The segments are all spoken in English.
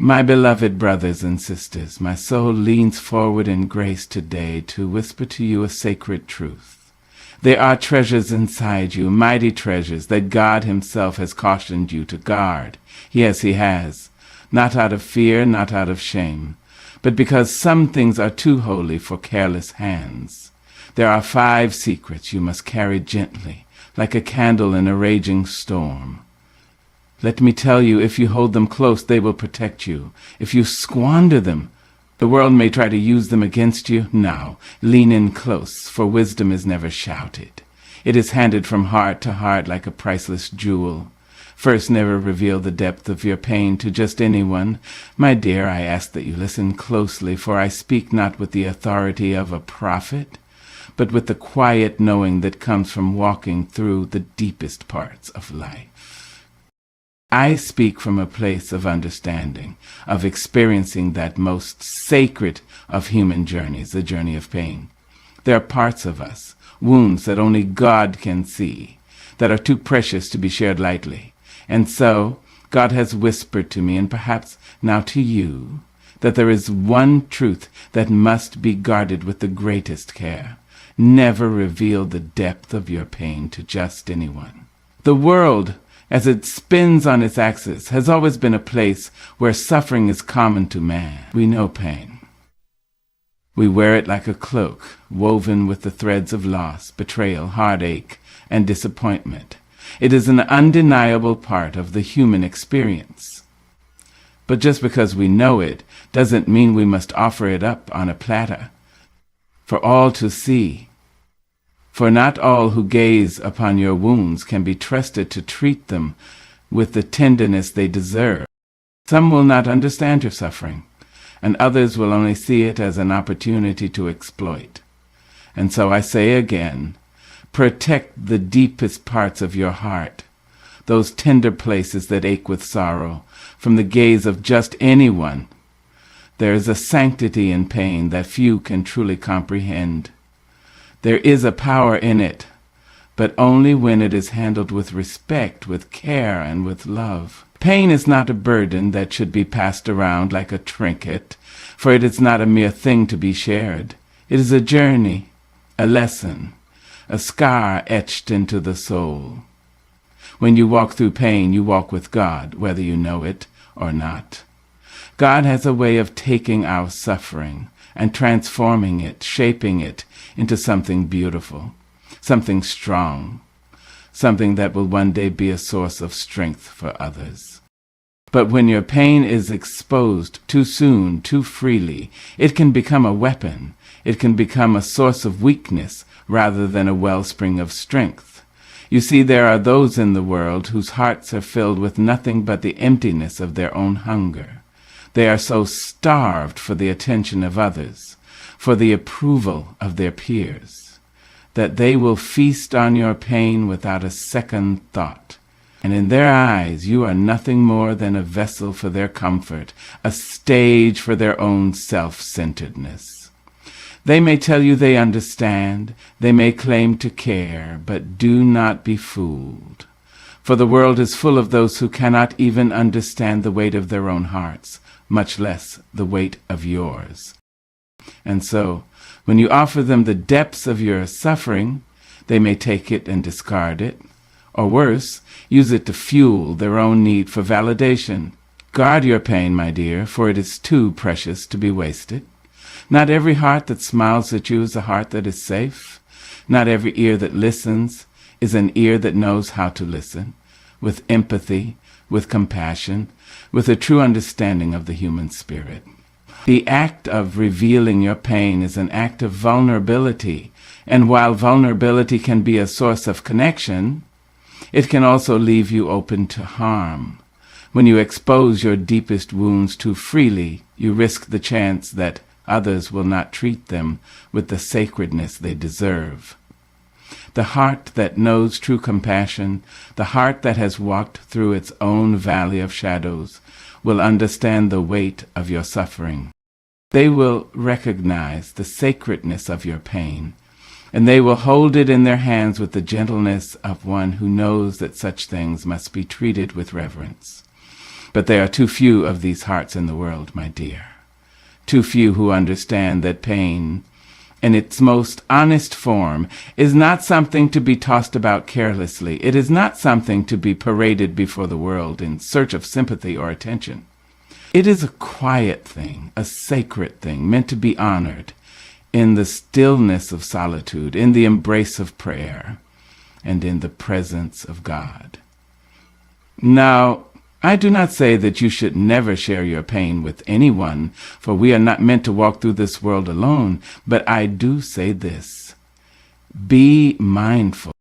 My beloved brothers and sisters, my soul leans forward in grace today to whisper to you a sacred truth. There are treasures inside you, mighty treasures that God himself has cautioned you to guard. Yes, he has. Not out of fear, not out of shame, but because some things are too holy for careless hands. There are 5 secrets you must carry gently, like a candle in a raging storm. Let me tell you, if you hold them close, they will protect you. If you squander them, the world may try to use them against you. Now, lean in close, for wisdom is never shouted. It is handed from heart to heart like a priceless jewel. First, never reveal the depth of your pain to just anyone. My dear, I ask that you listen closely, for I speak not with the authority of a prophet, but with the quiet knowing that comes from walking through the deepest parts of life. I speak from a place of understanding, of experiencing that most sacred of human journeys, the journey of pain. There are parts of us, wounds that only God can see, that are too precious to be shared lightly. And so, God has whispered to me, and perhaps now to you, that there is one truth that must be guarded with the greatest care. Never reveal the depth of your pain to just anyone. The world, as it spins on its axis, has always been a place where suffering is common to man. We know pain. We wear it like a cloak, woven with the threads of loss, betrayal, heartache, and disappointment. It is an undeniable part of the human experience. But just because we know it doesn't mean we must offer it up on a platter for all to see. For not all who gaze upon your wounds can be trusted to treat them with the tenderness they deserve. Some will not understand your suffering, and others will only see it as an opportunity to exploit. And so I say again, protect the deepest parts of your heart, those tender places that ache with sorrow, from the gaze of just anyone. There is a sanctity in pain that few can truly comprehend. There is a power in it, but only when it is handled with respect, with care, and with love. Pain is not a burden that should be passed around like a trinket, for it is not a mere thing to be shared. It is a journey, a lesson, a scar etched into the soul. When you walk through pain, you walk with God, whether you know it or not. God has a way of taking our suffering and transforming it, shaping it into something beautiful, something strong, something that will one day be a source of strength for others. But when your pain is exposed too soon, too freely, it can become a weapon. It can become a source of weakness rather than a wellspring of strength. You see, there are those in the world whose hearts are filled with nothing but the emptiness of their own hunger. They are so starved for the attention of others, for the approval of their peers, that they will feast on your pain without a second thought. And in their eyes, you are nothing more than a vessel for their comfort, a stage for their own self-centeredness. They may tell you they understand, they may claim to care, but do not be fooled. For the world is full of those who cannot even understand the weight of their own hearts, much less the weight of yours. And so, when you offer them the depths of your suffering, they may take it and discard it, or worse, use it to fuel their own need for validation. Guard your pain, my dear, for it is too precious to be wasted. Not every heart that smiles at you is a heart that is safe. Not every ear that listens is an ear that knows how to listen, with empathy, with compassion, with a true understanding of the human spirit. The act of revealing your pain is an act of vulnerability, and while vulnerability can be a source of connection, it can also leave you open to harm. When you expose your deepest wounds too freely, you risk the chance that others will not treat them with the sacredness they deserve. The heart that knows true compassion, the heart that has walked through its own valley of shadows, will understand the weight of your suffering. They will recognize the sacredness of your pain, and they will hold it in their hands with the gentleness of one who knows that such things must be treated with reverence. But there are too few of these hearts in the world, my dear. Too few who understand that pain, in its most honest form, is not something to be tossed about carelessly. It is not something to be paraded before the world in search of sympathy or attention. It is a quiet thing, a sacred thing, meant to be honored in the stillness of solitude, in the embrace of prayer, and in the presence of God. Now, I do not say that you should never share your pain with anyone, for we are not meant to walk through this world alone, but I do say this: be mindful.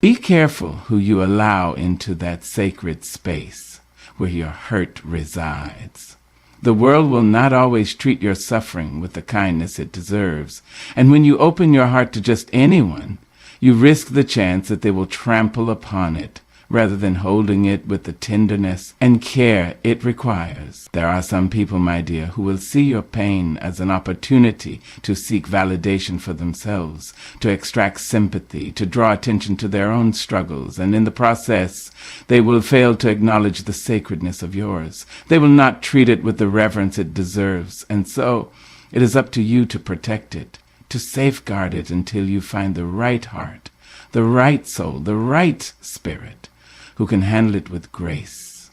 Be careful who you allow into that sacred space where your hurt resides. The world will not always treat your suffering with the kindness it deserves, and when you open your heart to just anyone, you risk the chance that they will trample upon it, rather than holding it with the tenderness and care it requires. There are some people, my dear, who will see your pain as an opportunity to seek validation for themselves, to extract sympathy, to draw attention to their own struggles, and in the process, they will fail to acknowledge the sacredness of yours. They will not treat it with the reverence it deserves, and so it is up to you to protect it, to safeguard it until you find the right heart, the right soul, the right spirit, who can handle it with grace.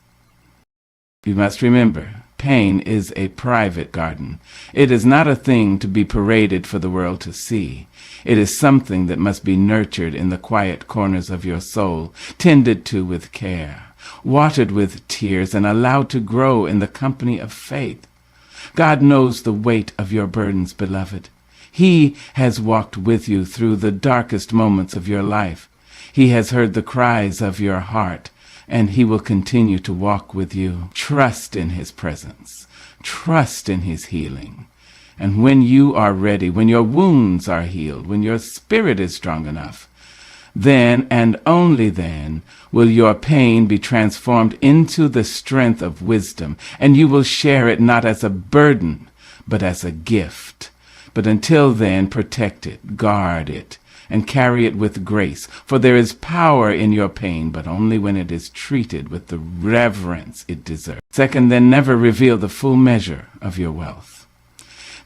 You must remember, pain is a private garden. It is not a thing to be paraded for the world to see. It is something that must be nurtured in the quiet corners of your soul, tended to with care, watered with tears, and allowed to grow in the company of faith. God knows the weight of your burdens, beloved. He has walked with you through the darkest moments of your life. He has heard the cries of your heart, and he will continue to walk with you. Trust in his presence. Trust in his healing. And when you are ready, when your wounds are healed, when your spirit is strong enough, then and only then will your pain be transformed into the strength of wisdom, and you will share it not as a burden, but as a gift. But until then, protect it, guard it, and carry it with grace, for there is power in your pain, but only when it is treated with the reverence it deserves. Second, then never reveal the full measure of your wealth.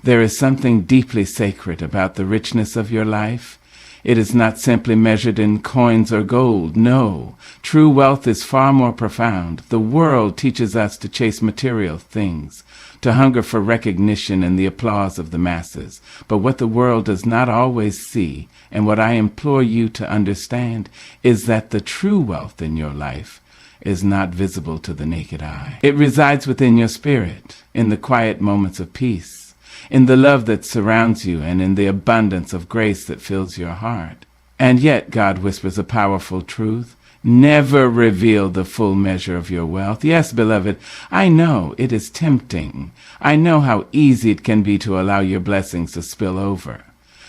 There is something deeply sacred about the richness of your life. It is not simply measured in coins or gold. No, true wealth is far more profound. The world teaches us to chase material things, to hunger for recognition and the applause of the masses. But what the world does not always see, and what I implore you to understand, is that the true wealth in your life is not visible to the naked eye. It resides within your spirit, in the quiet moments of peace, in the love that surrounds you, and in the abundance of grace that fills your heart. And yet, God whispers a powerful truth: never reveal the full measure of your wealth. Yes, beloved, I know it is tempting. I know how easy it can be to allow your blessings to spill over,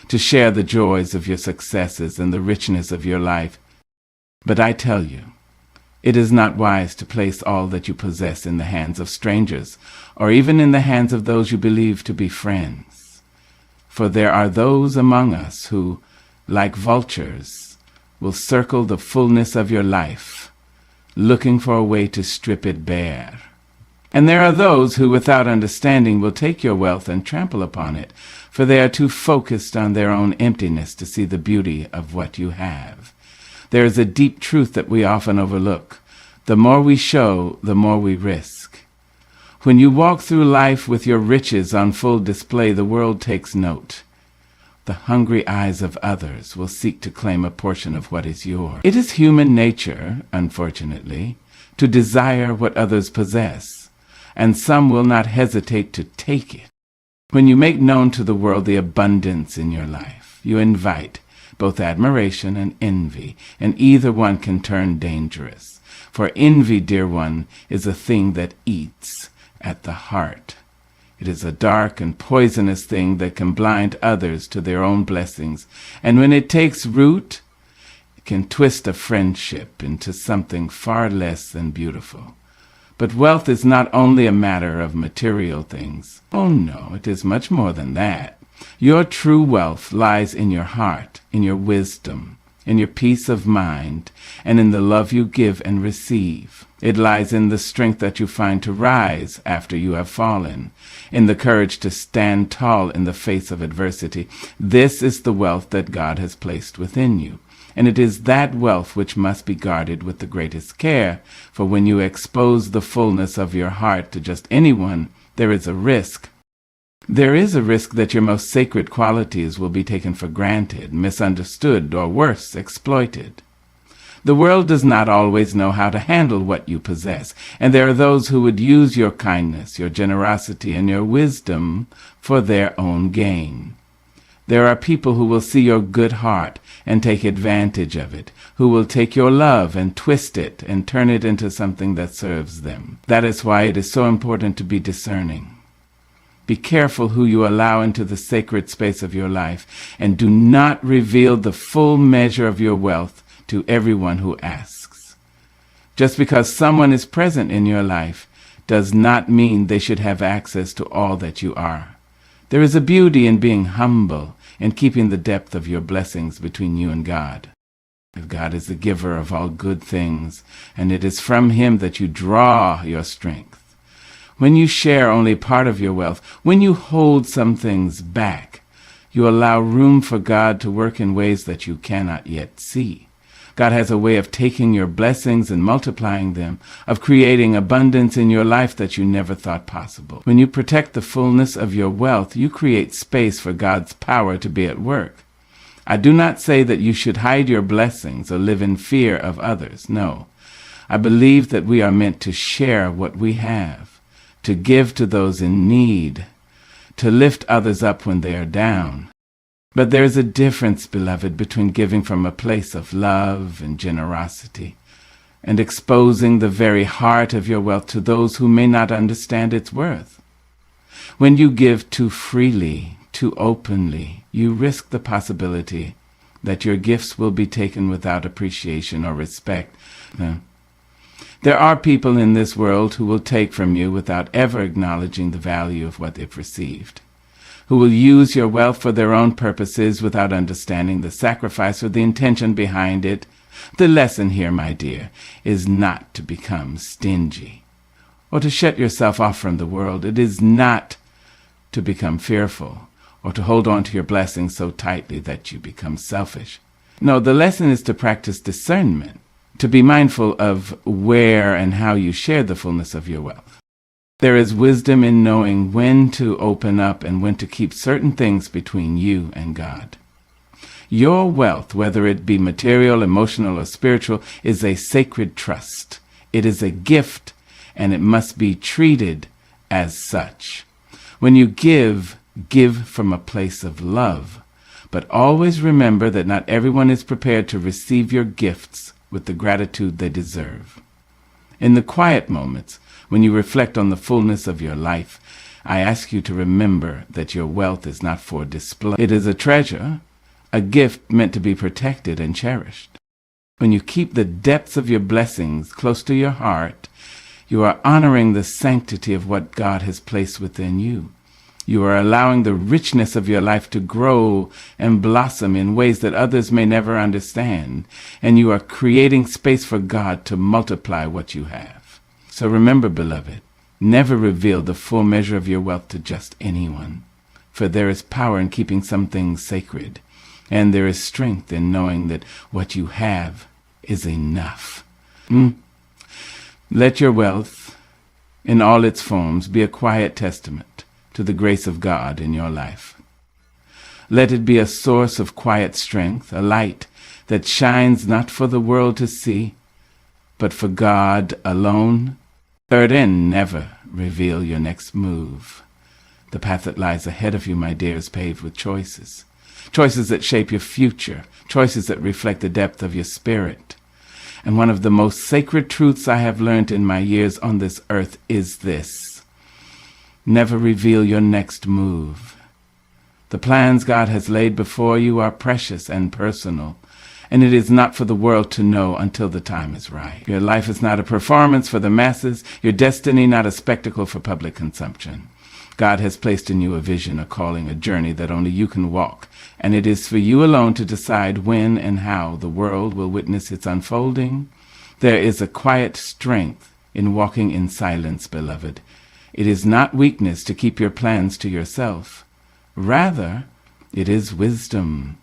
to share the joys of your successes and the richness of your life. But I tell you, it is not wise to place all that you possess in the hands of strangers, or even in the hands of those you believe to be friends. For there are those among us who, like vultures, will circle the fullness of your life, looking for a way to strip it bare. And there are those who, without understanding, will take your wealth and trample upon it, for they are too focused on their own emptiness to see the beauty of what you have. There is a deep truth that we often overlook. The more we show, the more we risk. When you walk through life with your riches on full display, the world takes note. The hungry eyes of others will seek to claim a portion of what is yours. It is human nature, unfortunately, to desire what others possess, and some will not hesitate to take it. When you make known to the world the abundance in your life, you invite both admiration and envy, and either one can turn dangerous. For envy, dear one, is a thing that eats at the heart. It is a dark and poisonous thing that can blind others to their own blessings, and when it takes root, it can twist a friendship into something far less than beautiful. But wealth is not only a matter of material things. Oh no, it is much more than that. Your true wealth lies in your heart, in your wisdom, in your peace of mind, and in the love you give and receive. It lies in the strength that you find to rise after you have fallen, in the courage to stand tall in the face of adversity. This is the wealth that God has placed within you, and it is that wealth which must be guarded with the greatest care, for when you expose the fullness of your heart to just anyone, there is a risk. There is a risk that your most sacred qualities will be taken for granted, misunderstood, or worse, exploited. The world does not always know how to handle what you possess, and there are those who would use your kindness, your generosity, and your wisdom for their own gain. There are people who will see your good heart and take advantage of it, who will take your love and twist it and turn it into something that serves them. That is why it is so important to be discerning. Be careful who you allow into the sacred space of your life, and do not reveal the full measure of your wealth to everyone who asks. Just because someone is present in your life does not mean they should have access to all that you are. There is a beauty in being humble and keeping the depth of your blessings between you and God. God is the giver of all good things, and it is from him that you draw your strength. When you share only part of your wealth, when you hold some things back, you allow room for God to work in ways that you cannot yet see. God has a way of taking your blessings and multiplying them, of creating abundance in your life that you never thought possible. When you protect the fullness of your wealth, you create space for God's power to be at work. I do not say that you should hide your blessings or live in fear of others. No, I believe that we are meant to share what we have, to give to those in need, to lift others up when they are down. But there is a difference, beloved, between giving from a place of love and generosity and exposing the very heart of your wealth to those who may not understand its worth. When you give too freely, too openly, you risk the possibility that your gifts will be taken without appreciation or respect. There are people in this world who will take from you without ever acknowledging the value of what they've received, who will use your wealth for their own purposes without understanding the sacrifice or the intention behind it. The lesson here, my dear, is not to become stingy or to shut yourself off from the world. It is not to become fearful or to hold on to your blessings so tightly that you become selfish. No, the lesson is to practice discernment, to be mindful of where and how you share the fullness of your wealth. There is wisdom in knowing when to open up and when to keep certain things between you and God. Your wealth, whether it be material, emotional, or spiritual, is a sacred trust. It is a gift, and it must be treated as such. When you give from a place of love, but always remember that not everyone is prepared to receive your gifts with the gratitude they deserve. In the quiet moments, when you reflect on the fullness of your life, I ask you to remember that your wealth is not for display. It is a treasure, a gift meant to be protected and cherished. When you keep the depths of your blessings close to your heart, you are honoring the sanctity of what God has placed within you. You are allowing the richness of your life to grow and blossom in ways that others may never understand, and you are creating space for God to multiply what you have. So remember, beloved, never reveal the full measure of your wealth to just anyone, for there is power in keeping some things sacred, and there is strength in knowing that what you have is enough. Let your wealth, in all its forms, be a quiet testament to the grace of God in your life. Let it be a source of quiet strength, a light that shines not for the world to see, but for God alone. Third, and never reveal your next move. The path that lies ahead of you, my dear, is paved with choices. Choices that shape your future. Choices that reflect the depth of your spirit. And one of the most sacred truths I have learned in my years on this earth is this: never reveal your next move. The plans God has laid before you are precious and personal, and it is not for the world to know until the time is right. Your life is not a performance for the masses, your destiny not a spectacle for public consumption. God has placed in you a vision, a calling, a journey that only you can walk, and it is for you alone to decide when and how the world will witness its unfolding. There is a quiet strength in walking in silence, beloved. It is not weakness to keep your plans to yourself. Rather, it is wisdom.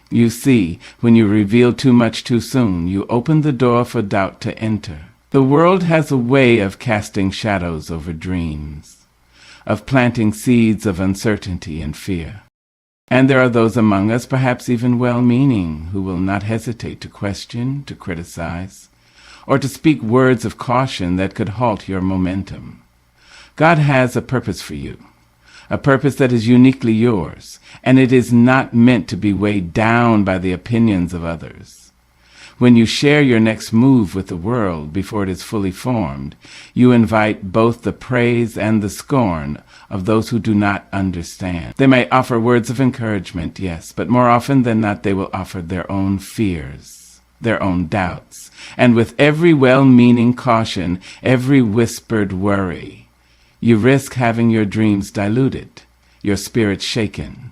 You see, when you reveal too much too soon, you open the door for doubt to enter. The world has a way of casting shadows over dreams, of planting seeds of uncertainty and fear. And there are those among us, perhaps even well-meaning, who will not hesitate to question, to criticize, or to speak words of caution that could halt your momentum. God has a purpose for you, a purpose that is uniquely yours, and it is not meant to be weighed down by the opinions of others. When you share your next move with the world before it is fully formed, you invite both the praise and the scorn of those who do not understand. They may offer words of encouragement, yes, but more often than not they will offer their own fears, their own doubts, and with every well-meaning caution, every whispered worry, you risk having your dreams diluted, your spirit shaken.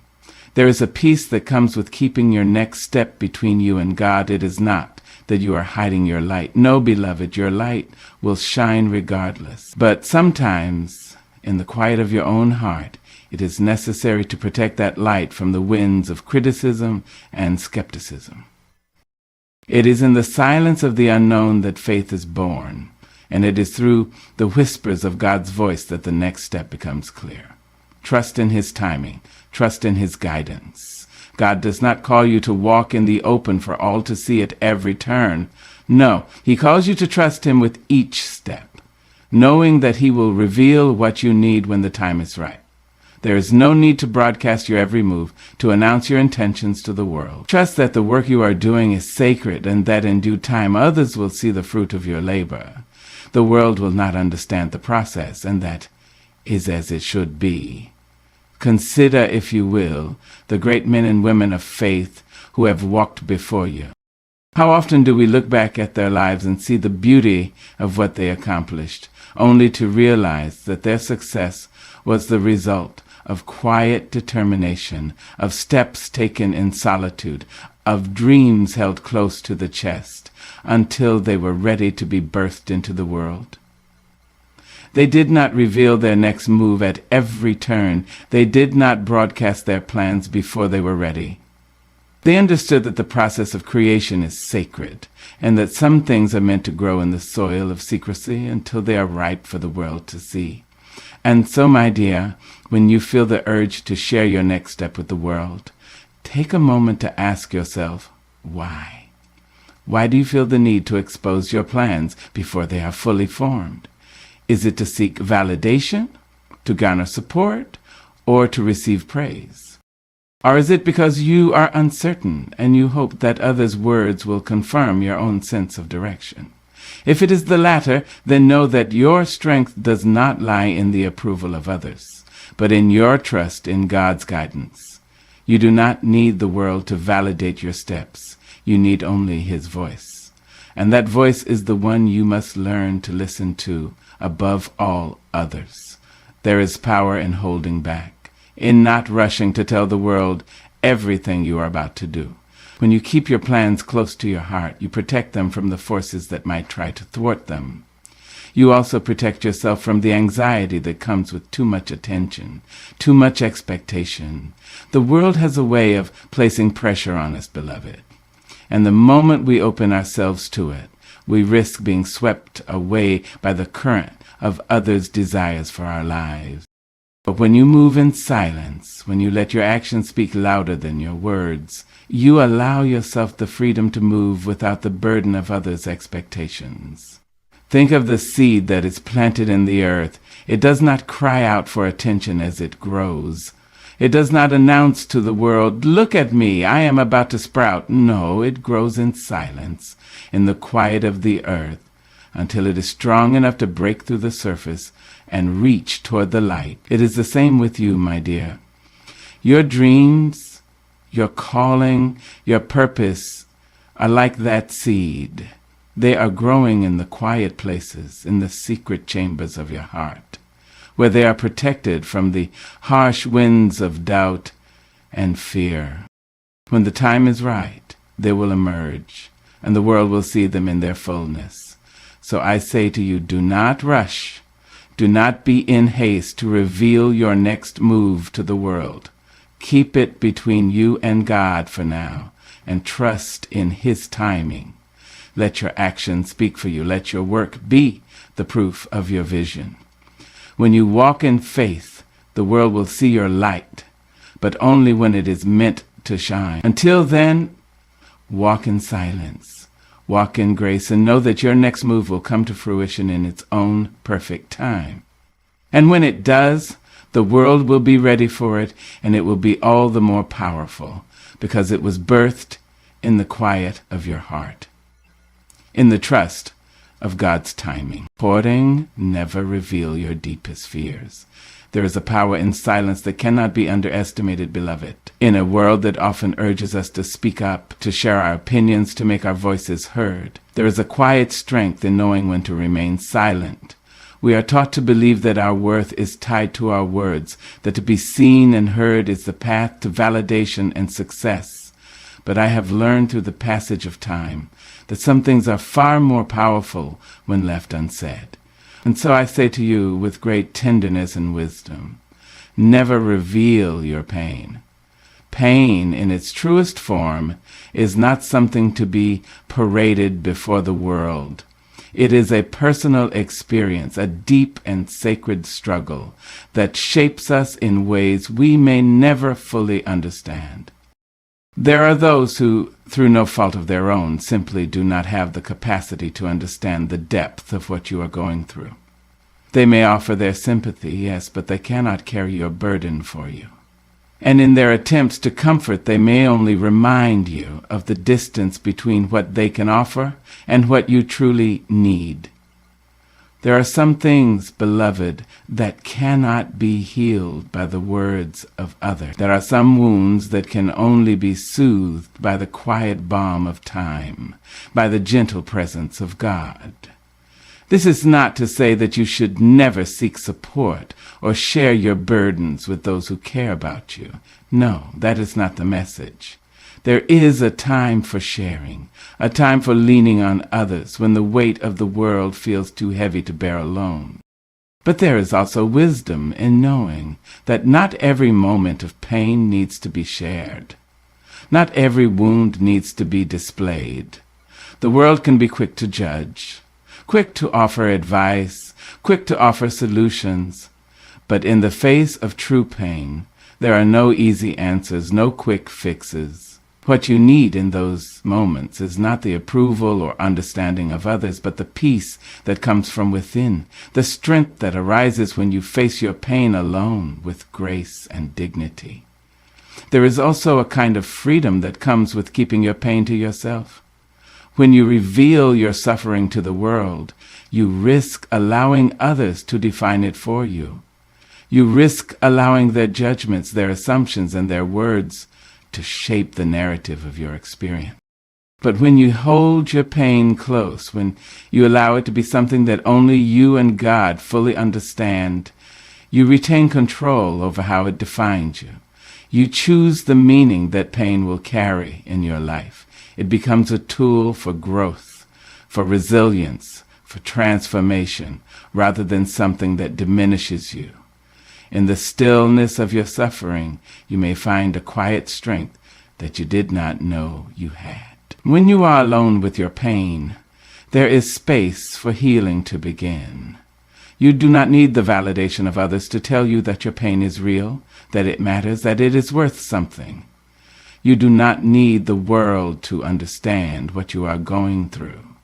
There is a peace that comes with keeping your next step between you and God. It is not that you are hiding your light. No, beloved, your light will shine regardless. But sometimes, in the quiet of your own heart, it is necessary to protect that light from the winds of criticism and skepticism. It is in the silence of the unknown that faith is born. And it is through the whispers of God's voice that the next step becomes clear. Trust in His timing. Trust in His guidance. God does not call you to walk in the open for all to see at every turn. No, He calls you to trust Him with each step, knowing that He will reveal what you need when the time is right. There is no need to broadcast your every move, to announce your intentions to the world. Trust that the work you are doing is sacred and that in due time others will see the fruit of your labor. The world will not understand the process, and that is as it should be. Consider, if you will, the great men and women of faith who have walked before you. How often do we look back at their lives and see the beauty of what they accomplished, only to realize that their success was the result of quiet determination, of steps taken in solitude, of dreams held close to the chest, until they were ready to be birthed into the world. They did not reveal their next move at every turn. They did not broadcast their plans before they were ready. They understood that the process of creation is sacred, and that some things are meant to grow in the soil of secrecy until they are ripe for the world to see. And so, my dear, when you feel the urge to share your next step with the world, take a moment to ask yourself, why? Why do you feel the need to expose your plans before they are fully formed? Is it to seek validation, to garner support, or to receive praise? Or is it because you are uncertain and you hope that others' words will confirm your own sense of direction? If it is the latter, then know that your strength does not lie in the approval of others, but in your trust in God's guidance. You do not need the world to validate your steps. You need only His voice. And that voice is the one you must learn to listen to above all others. There is power in holding back, in not rushing to tell the world everything you are about to do. When you keep your plans close to your heart, you protect them from the forces that might try to thwart them. You also protect yourself from the anxiety that comes with too much attention, too much expectation. The world has a way of placing pressure on us, beloved. And the moment we open ourselves to it, we risk being swept away by the current of others' desires for our lives. But when you move in silence, when you let your actions speak louder than your words, you allow yourself the freedom to move without the burden of others' expectations. Think of the seed that is planted in the earth. It does not cry out for attention as it grows. It does not announce to the world, "Look at me, I am about to sprout." No, it grows in silence, in the quiet of the earth, until it is strong enough to break through the surface and reach toward the light. It is the same with you, my dear. Your dreams, your calling, your purpose are like that seed. They are growing in the quiet places, in the secret chambers of your heart, where they are protected from the harsh winds of doubt and fear. When the time is right, they will emerge, and the world will see them in their fullness. So I say to you, do not rush. Do not be in haste to reveal your next move to the world. Keep it between you and God for now, and trust in His timing. Let your actions speak for you. Let your work be the proof of your vision. When you walk in faith, the world will see your light, but only when it is meant to shine. Until then, walk in silence, walk in grace, and know that your next move will come to fruition in its own perfect time. And when it does, the world will be ready for it, and it will be all the more powerful, because it was birthed in the quiet of your heart, in the trust of God's timing. Hoarding never reveal your deepest fears. There is a power in silence that cannot be underestimated, beloved. In a world that often urges us to speak up, to share our opinions, to make our voices heard, there is a quiet strength in knowing when to remain silent. We are taught to believe that our worth is tied to our words, that to be seen and heard is the path to validation and success. But I have learned through the passage of time that some things are far more powerful when left unsaid. And so I say to you with great tenderness and wisdom, never reveal your pain. Pain in its truest form is not something to be paraded before the world. It is a personal experience, a deep and sacred struggle that shapes us in ways we may never fully understand. There are those who, through no fault of their own, simply do not have the capacity to understand the depth of what you are going through. They may offer their sympathy, yes, but they cannot carry your burden for you. And in their attempts to comfort, they may only remind you of the distance between what they can offer and what you truly need. There are some things, beloved, that cannot be healed by the words of others. There are some wounds that can only be soothed by the quiet balm of time, by the gentle presence of God. This is not to say that you should never seek support or share your burdens with those who care about you. No, that is not the message. There is a time for sharing, a time for leaning on others when the weight of the world feels too heavy to bear alone. But there is also wisdom in knowing that not every moment of pain needs to be shared. Not every wound needs to be displayed. The world can be quick to judge, quick to offer advice, quick to offer solutions. But in the face of true pain, there are no easy answers, no quick fixes. What you need in those moments is not the approval or understanding of others, but the peace that comes from within, the strength that arises when you face your pain alone with grace and dignity. There is also a kind of freedom that comes with keeping your pain to yourself. When you reveal your suffering to the world, you risk allowing others to define it for you. You risk allowing their judgments, their assumptions, and their words to shape the narrative of your experience. But when you hold your pain close, when you allow it to be something that only you and God fully understand, you retain control over how it defines you. You choose the meaning that pain will carry in your life. It becomes a tool for growth, for resilience, for transformation, rather than something that diminishes you. In the stillness of your suffering, you may find a quiet strength that you did not know you had. When you are alone with your pain, there is space for healing to begin. You do not need the validation of others to tell you that your pain is real, that it matters, that it is worth something. You do not need the world to understand what you are going through.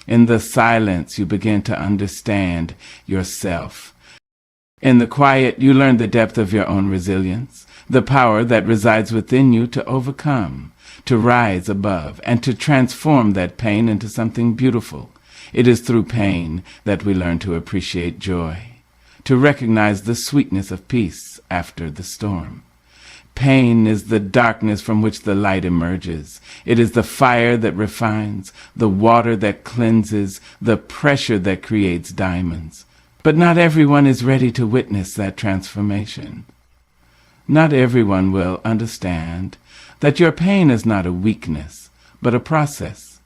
In the silence, you begin to understand yourself. In the quiet, you learn the depth of your own resilience, the power that resides within you to overcome, to rise above, and to transform that pain into something beautiful. It is through pain that we learn to appreciate joy, to recognize the sweetness of peace after the storm. Pain is the darkness from which the light emerges. It is the fire that refines, the water that cleanses, the pressure that creates diamonds. But not everyone is ready to witness that transformation. Not everyone will understand that your pain is not a weakness, but a process.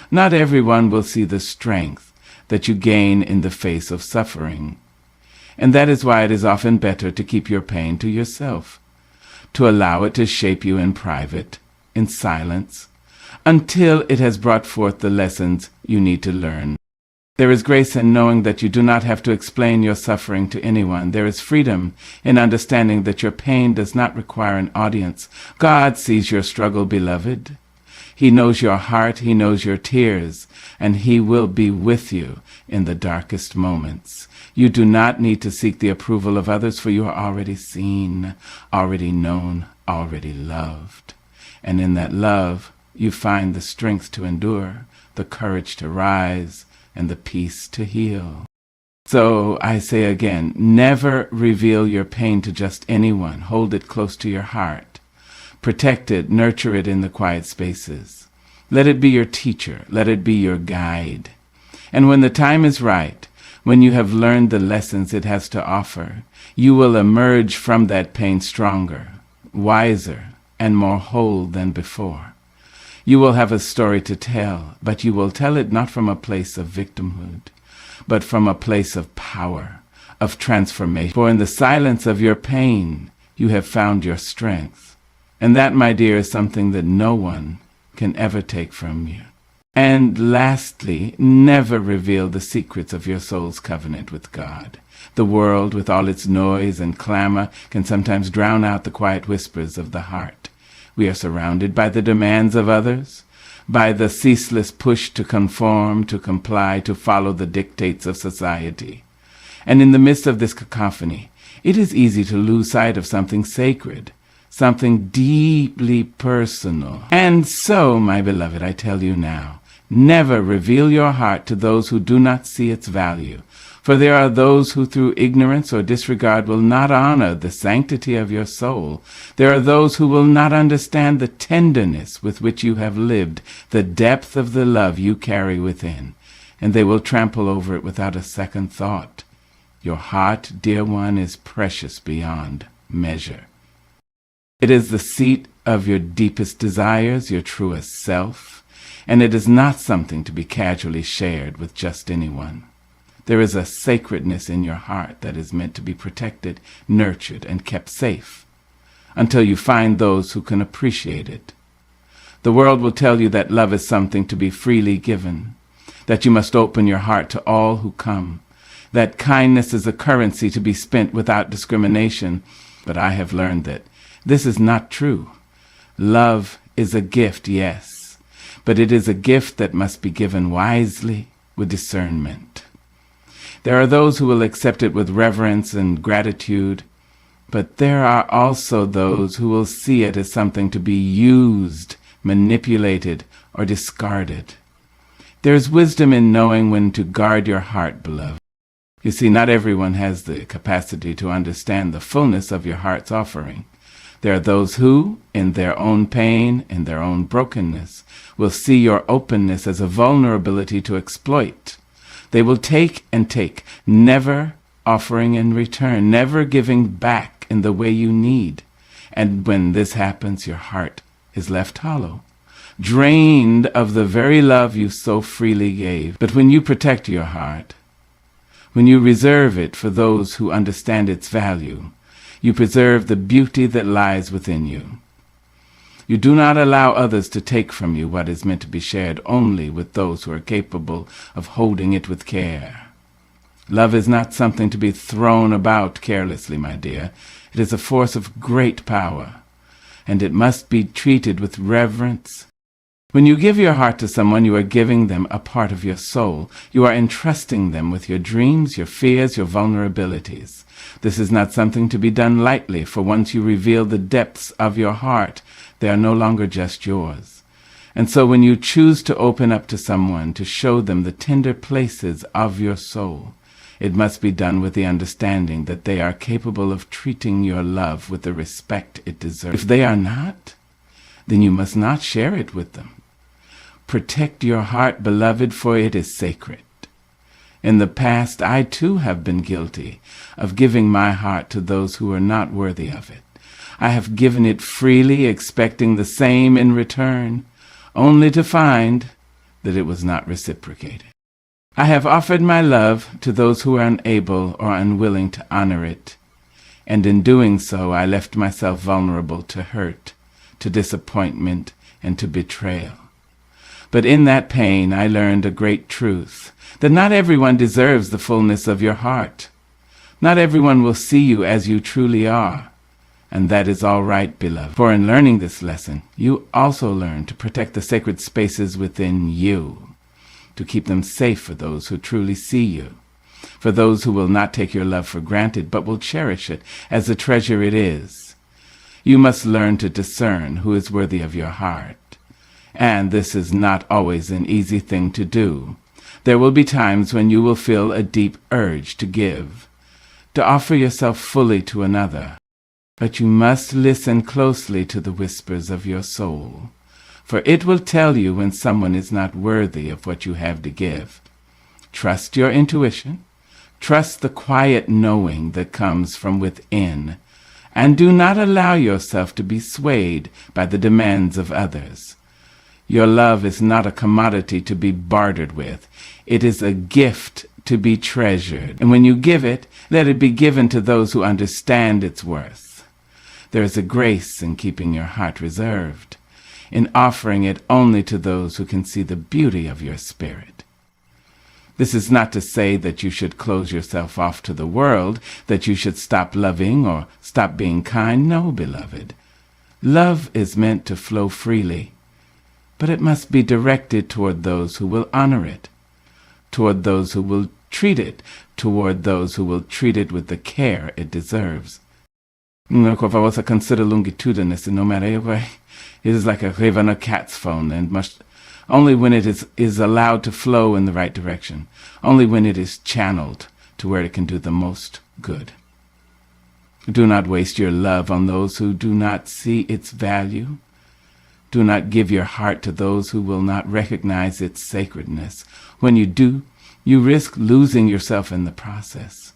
Not everyone will see the strength that you gain in the face of suffering. And that is why it is often better to keep your pain to yourself, to allow it to shape you in private, in silence, until it has brought forth the lessons you need to learn. There is grace in knowing that you do not have to explain your suffering to anyone. There is freedom in understanding that your pain does not require an audience. God sees your struggle, beloved. He knows your heart, He knows your tears, and He will be with you in the darkest moments. You do not need to seek the approval of others, for you are already seen, already known, already loved. And in that love, you find the strength to endure, the courage to rise, and the peace to heal. So I say again, never reveal your pain to just anyone. Hold it close to your heart. Protect it, nurture it in the quiet spaces. Let it be your teacher. Let it be your guide. And when the time is right, when you have learned the lessons it has to offer, you will emerge from that pain stronger, wiser, and more whole than before. You will have a story to tell, but you will tell it not from a place of victimhood, but from a place of power, of transformation. For in the silence of your pain, you have found your strength. And that, my dear, is something that no one can ever take from you. And lastly, never reveal the secrets of your soul's covenant with God. The world, with all its noise and clamor, can sometimes drown out the quiet whispers of the heart. We are surrounded by the demands of others, by the ceaseless push to conform, to comply, to follow the dictates of society. And in the midst of this cacophony, it is easy to lose sight of something sacred, something deeply personal. And so, my beloved, I tell you now, never reveal your heart to those who do not see its value. For there are those who through ignorance or disregard will not honor the sanctity of your soul. There are those who will not understand the tenderness with which you have lived, the depth of the love you carry within, and they will trample over it without a second thought. Your heart, dear one, is precious beyond measure. It is the seat of your deepest desires, your truest self, and it is not something to be casually shared with just anyone. There is a sacredness in your heart that is meant to be protected, nurtured, and kept safe until you find those who can appreciate it. The world will tell you that love is something to be freely given, that you must open your heart to all who come, that kindness is a currency to be spent without discrimination. But I have learned that this is not true. Love is a gift, yes, but it is a gift that must be given wisely, with discernment. There are those who will accept it with reverence and gratitude, but there are also those who will see it as something to be used, manipulated, or discarded. There is wisdom in knowing when to guard your heart, beloved. You see, not everyone has the capacity to understand the fullness of your heart's offering. There are those who, in their own pain, in their own brokenness, will see your openness as a vulnerability to exploit. They will take and take, never offering in return, never giving back in the way you need. And when this happens, your heart is left hollow, drained of the very love you so freely gave. But when you protect your heart, when you reserve it for those who understand its value, you preserve the beauty that lies within you. You do not allow others to take from you what is meant to be shared only with those who are capable of holding it with care. Love is not something to be thrown about carelessly, my dear. It is a force of great power, and it must be treated with reverence. When you give your heart to someone, you are giving them a part of your soul. You are entrusting them with your dreams, your fears, your vulnerabilities. This is not something to be done lightly, for once you reveal the depths of your heart, they are no longer just yours. And so when you choose to open up to someone, to show them the tender places of your soul, It must be done with the understanding that they are capable of treating your love with the respect it deserves. If they are not, then you must not share it with them. Protect your heart, beloved, for it is sacred. In the past, I too have been guilty of giving my heart to those who are not worthy of it. I have given it freely, expecting the same in return, only to find that it was not reciprocated. I have offered my love to those who are unable or unwilling to honor it, and in doing so I left myself vulnerable to hurt, to disappointment, and to betrayal. But in that pain I learned a great truth, that not everyone deserves the fullness of your heart. Not everyone will see you as you truly are, and that is all right, beloved. For in learning this lesson, you also learn to protect the sacred spaces within you, to keep them safe for those who truly see you, for those who will not take your love for granted, but will cherish it as the treasure it is. You must learn to discern who is worthy of your heart, and this is not always an easy thing to do. There will be times when you will feel a deep urge to give, to offer yourself fully to another. But you must listen closely to the whispers of your soul, for it will tell you when someone is not worthy of what you have to give. Trust your intuition. Trust the quiet knowing that comes from within, and do not allow yourself to be swayed by the demands of others. Your love is not a commodity to be bartered with. It is a gift to be treasured. And when you give it, let it be given to those who understand its worth. There is a grace in keeping your heart reserved, in offering it only to those who can see the beauty of your spirit. This is not to say that you should close yourself off to the world, that you should stop loving or stop being kind. No, beloved. Love is meant to flow freely, but it must be directed toward those who will honor it, toward those who will treat it, toward those who will treat it with the care it deserves. Consider longitudinous, no matter way. It is like a river on a cat's phone, and must only when it is allowed to flow in the right direction, only when it is channeled to where it can do the most good. Do not waste your love on those who do not see its value. Do not give your heart to those who will not recognize its sacredness. When you do, you risk losing yourself in the process.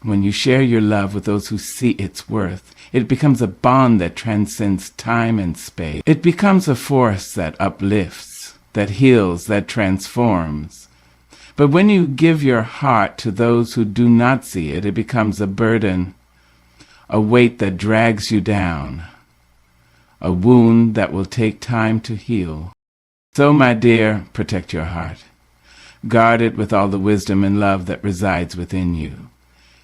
When you share your love with those who see its worth, it becomes a bond that transcends time and space. It becomes a force that uplifts, that heals, that transforms. But when you give your heart to those who do not see it, it becomes a burden, a weight that drags you down, a wound that will take time to heal. So, my dear, protect your heart. Guard it with all the wisdom and love that resides within you.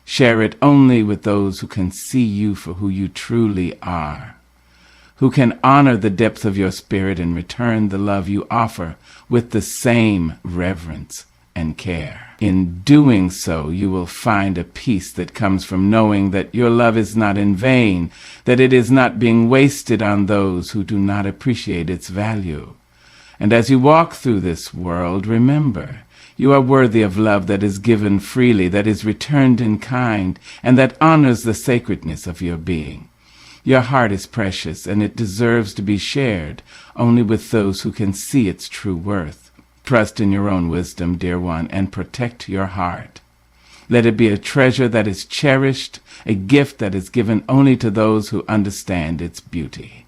Share it only with those who can see you for who you truly are, who can honor the depth of your spirit and return the love you offer with the same reverence and care. In doing so, you will find a peace that comes from knowing that your love is not in vain, that it is not being wasted on those who do not appreciate its value. And as you walk through this world, remember, you are worthy of love that is given freely, that is returned in kind, and that honors the sacredness of your being. Your heart is precious, and it deserves to be shared only with those who can see its true worth. Trust in your own wisdom, dear one, and protect your heart. Let it be a treasure that is cherished, a gift that is given only to those who understand its beauty.